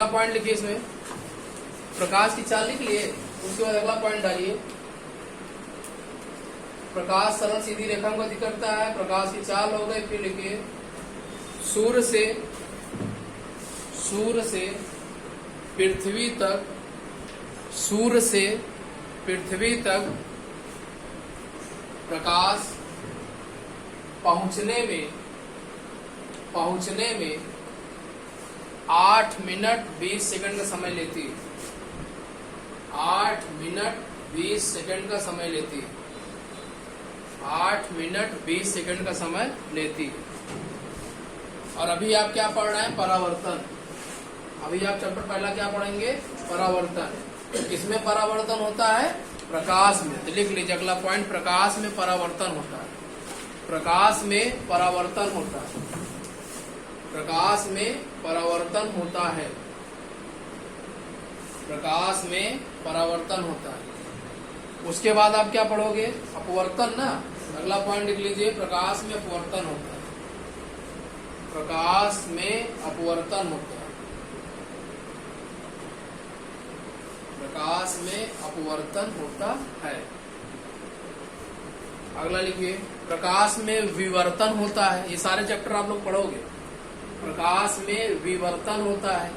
Point लिखिए इसमें, प्रकाश की चाल लिख लिए। उसके बाद अगला पॉइंट डालिए, प्रकाश सरल सीधी रेखा को गति करता है। प्रकाश की चाल हो गई। फिर लिखिए सूर्य से पृथ्वी तक, सूर्य से पृथ्वी तक प्रकाश पहुंचने में 8 मिनट 20 सेकंड का समय लेती है। 8 मिनट 20 सेकंड का समय लेती है। 8 मिनट 20 सेकंड का समय लेती है। और अभी आप क्या पढ़ रहे हैं? परावर्तन। अभी आप चैप्टर पहला क्या पढ़ेंगे? परावर्तन। किसमें परावर्तन होता है? प्रकाश में। तो लिख लीजिए अगला पॉइंट, प्रकाश में परावर्तन होता है। प्रकाश में परावर्तन होता है। प्रकाश में परावर्तन होता है। प्रकाश में परावर्तन होता है। उसके बाद आप क्या पढ़ोगे? अपवर्तन ना। अगला पॉइंट लिख लीजिए, प्रकाश में अपवर्तन होता है। प्रकाश में अपवर्तन होता है। प्रकाश में अपवर्तन होता है। अगला लिखिए, प्रकाश में विवर्तन होता है। ये सारे चैप्टर आप लोग पढ़ोगे। प्रकाश में विवर्तन होता है।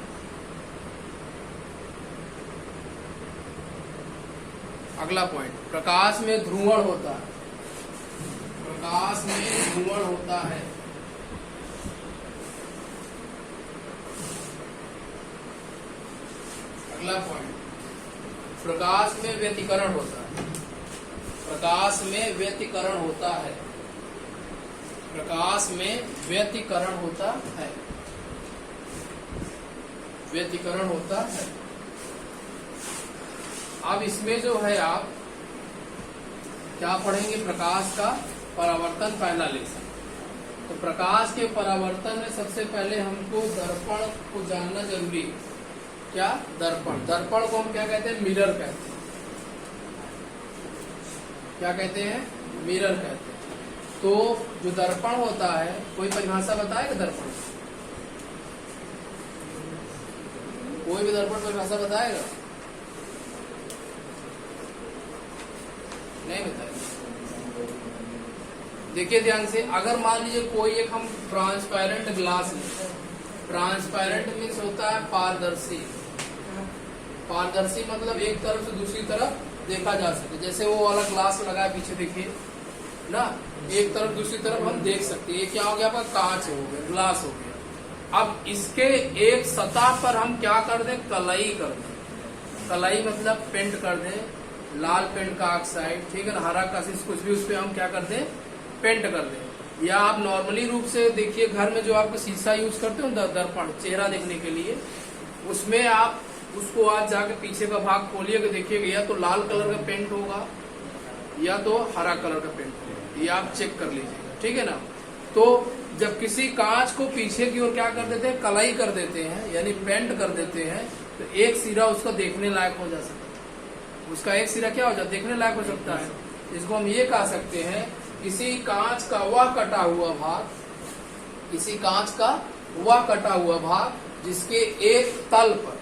अगला पॉइंट, प्रकाश में ध्रुवण होता है। प्रकाश में ध्रुवण होता है। अगला पॉइंट, प्रकाश में व्यतिकरण होता है। प्रकाश में व्यतिकरण होता है। प्रकाश में व्यतिकरण होता है। व्यतिकरण होता है। अब इसमें जो है आप क्या पढ़ेंगे? प्रकाश का परावर्तन पहला लेसन। तो प्रकाश के परावर्तन में सबसे पहले हमको दर्पण को जानना जरूरी है। क्या? दर्पण। दर्पण को हम क्या कहते हैं? मिरर कहते हैं। क्या कहते हैं? मिरर कहते हैं। तो जो दर्पण होता है, कोई परिभाषा बताएगा दर्पण? कोई भी दर्पण परिभाषा बताएगा? नहीं बताएगा। देखिए ध्यान से, अगर मान लीजिए कोई एक हम ट्रांसपेरेंट ग्लास लें। ट्रांसपेरेंट मीन्स होता है पारदर्शी। पारदर्शी मतलब एक तरफ से दूसरी तरफ देखा जा सके। जैसे वो वाला ग्लास लगा है पीछे, देखिए ना, एक तरफ दूसरी तरफ हम देख सकते हैं। ये क्या हो गया? आपका कांच हो गया, ग्लास हो गया। अब इसके एक सतह पर हम क्या कर दें? कलई कर दें। कलई मतलब पेंट कर दें, लाल पेंट का ऑक्साइड, ठीक है ना, हरा कशिश, कुछ भी उस पर हम क्या कर दें? पेंट कर दें। या आप नॉर्मली रूप से देखिए, घर में जो आपको शीशा यूज करते हो दर्पण, चेहरा देखने के लिए, उसमें आप उसको आज जाके पीछे का भाग खोलिएगा, देखिएगा या तो लाल कलर का पेंट होगा या तो हरा कलर का पेंट होगा। ये आप चेक कर लीजिएगा, ठीक है ना। तो जब किसी कांच को पीछे की ओर क्या कर देते हैं? कलाई कर देते हैं, यानी पेंट कर देते हैं, तो एक सिरा उसका देखने लायक हो जा सकता है। उसका एक सिरा क्या हो जाता है? देखने लायक हो सकता है। इसको हम ये कह सकते हैं, किसी कांच का वह कटा हुआ भाग, किसी कांच का वह कटा हुआ भाग जिसके एक तल पर,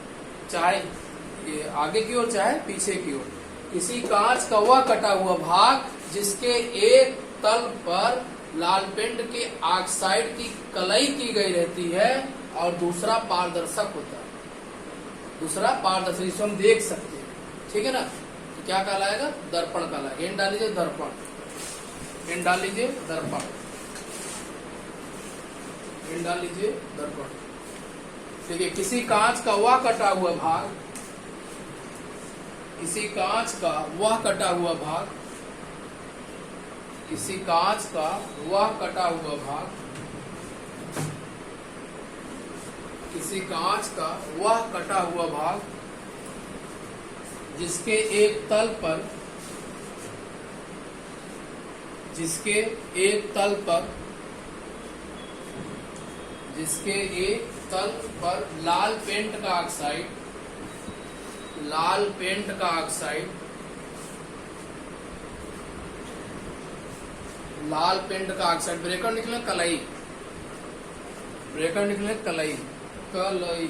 चाहे ये आगे की ओर चाहे पीछे की ओर, किसी कांच का वह कटा हुआ भाग जिसके एक तल पर लाल पेंट के ऑक्साइड की कलई की गई रहती है और दूसरा पारदर्शक होता है। दूसरा पारदर्शक, जिसको हम देख सकते हैं, ठीक है ना। तो क्या कहलाएगा? दर्पण कहलाएगा। एन डाल लीजिए दर्पण। एन डाल लीजिए दर्पण। एन डाल लीजिए दर्पण। देखिए, किसी कांच का वह कटा हुआ भाग, किसी कांच का वह कटा हुआ भाग, किसी कांच का वह कटा हुआ भाग, किसी कांच का वह कटा हुआ भाग जिसके एक तल पर, जिसके एक तल पर, जिसके एक तल पर लाल पेंट का ऑक्साइड, लाल पेंट का ऑक्साइड, लाल पेंट का ऑक्साइड, ब्रेकर निकले कलई, ब्रेकर निकले कलई, कलई,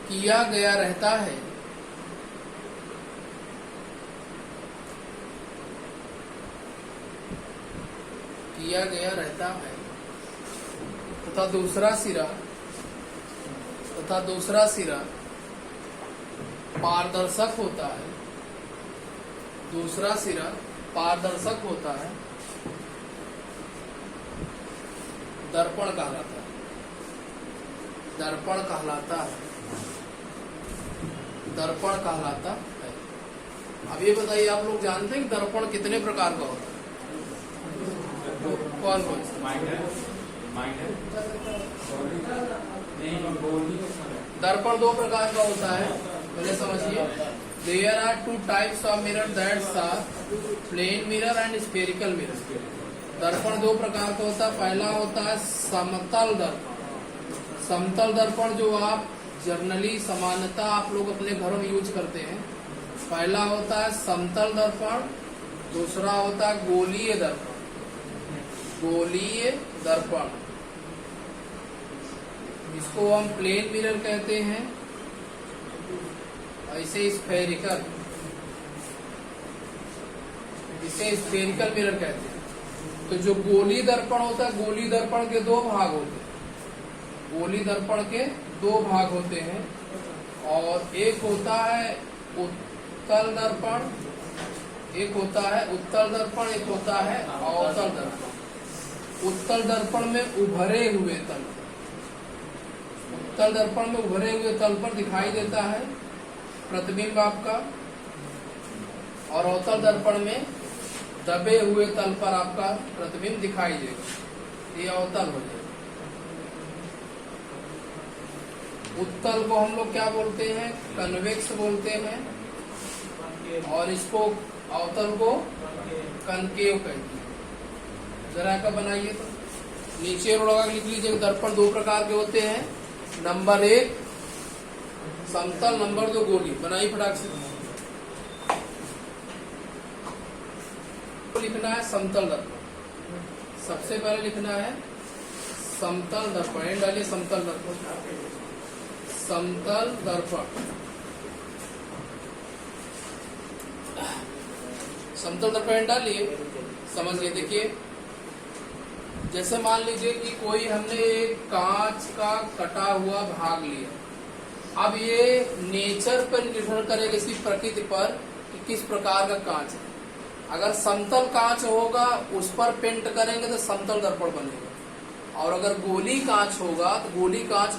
किया गया रहता है। किया गया रहता है तथा दूसरा सिरा पारदर्शक होता है। दूसरा सिरा पारदर्शक होता है, दर्पण कहलाता है। दर्पण कहलाता है। दर्पण कहलाता है। अब ये बताइए, आप लोग जानते हैं कि दर्पण कितने प्रकार का होता है? कौन कौन सा? दर्पण दो प्रकार का होता है, पहले समझिए। There are two types of mirror, that's are plane mirror and spherical mirror. दर्पण दो प्रकार का होता है। पहला होता है समतल दर्पण। समतल दर्पण जो आप जनरली सामान्यतः आप लोग अपने घरों में यूज करते हैं। पहला होता है समतल दर्पण, दूसरा होता है गोलीय दर्पण। गोलीय दर्पण, इसको हम प्लेन मिरर कहते हैं, ऐसे स्फेरिकल, इसे स्फेरिकल मिरर कहते हैं। तो जो गोली दर्पण होता है, गोली दर्पण के दो भाग होते हैं। गोली दर्पण के दो भाग होते हैं, और एक होता है उत्तल दर्पण, एक होता है उत्तल दर्पण, एक होता है अवतल दर्पण। उत्तल दर्पण में उभरे हुए तल, उत्तल दर्पण में उभरे हुए तल पर दिखाई देता है प्रतिबिंब आपका, और अवतल दर्पण में दबे हुए तल पर आपका प्रतिबिंब दिखाई देगा। ये अवतल हो जाएगा। उत्तल को हम लोग क्या बोलते हैं? कन्वेक्स बोलते हैं, और इसको अवतल को कनकेव कहते हैं। जरा का बनाइए तो नीचे लगा लिख लीजिए। दर्पण दो प्रकार के होते हैं, नंबर 1 समतल, नंबर 2 गोली। बनाइए फटाक से। लिखना है समतल दर्पण। सबसे पहले लिखना है समतल दर्पण। एंड डालिए समतल दर्पण। समतल दर्पण, समतल दर्पण डालिए। समझिए, देखिए, जैसे मान लीजिए कि कोई हमने एक कांच का कटा हुआ भाग लिया। अब ये नेचर पर निर्भर करेगा, इसी प्रकृति पर कि किस प्रकार का कांच है। अगर समतल कांच होगा, उस पर पेंट करेंगे तो समतल दर्पण बनेगा, और अगर गोली कांच होगा तो गोली कांच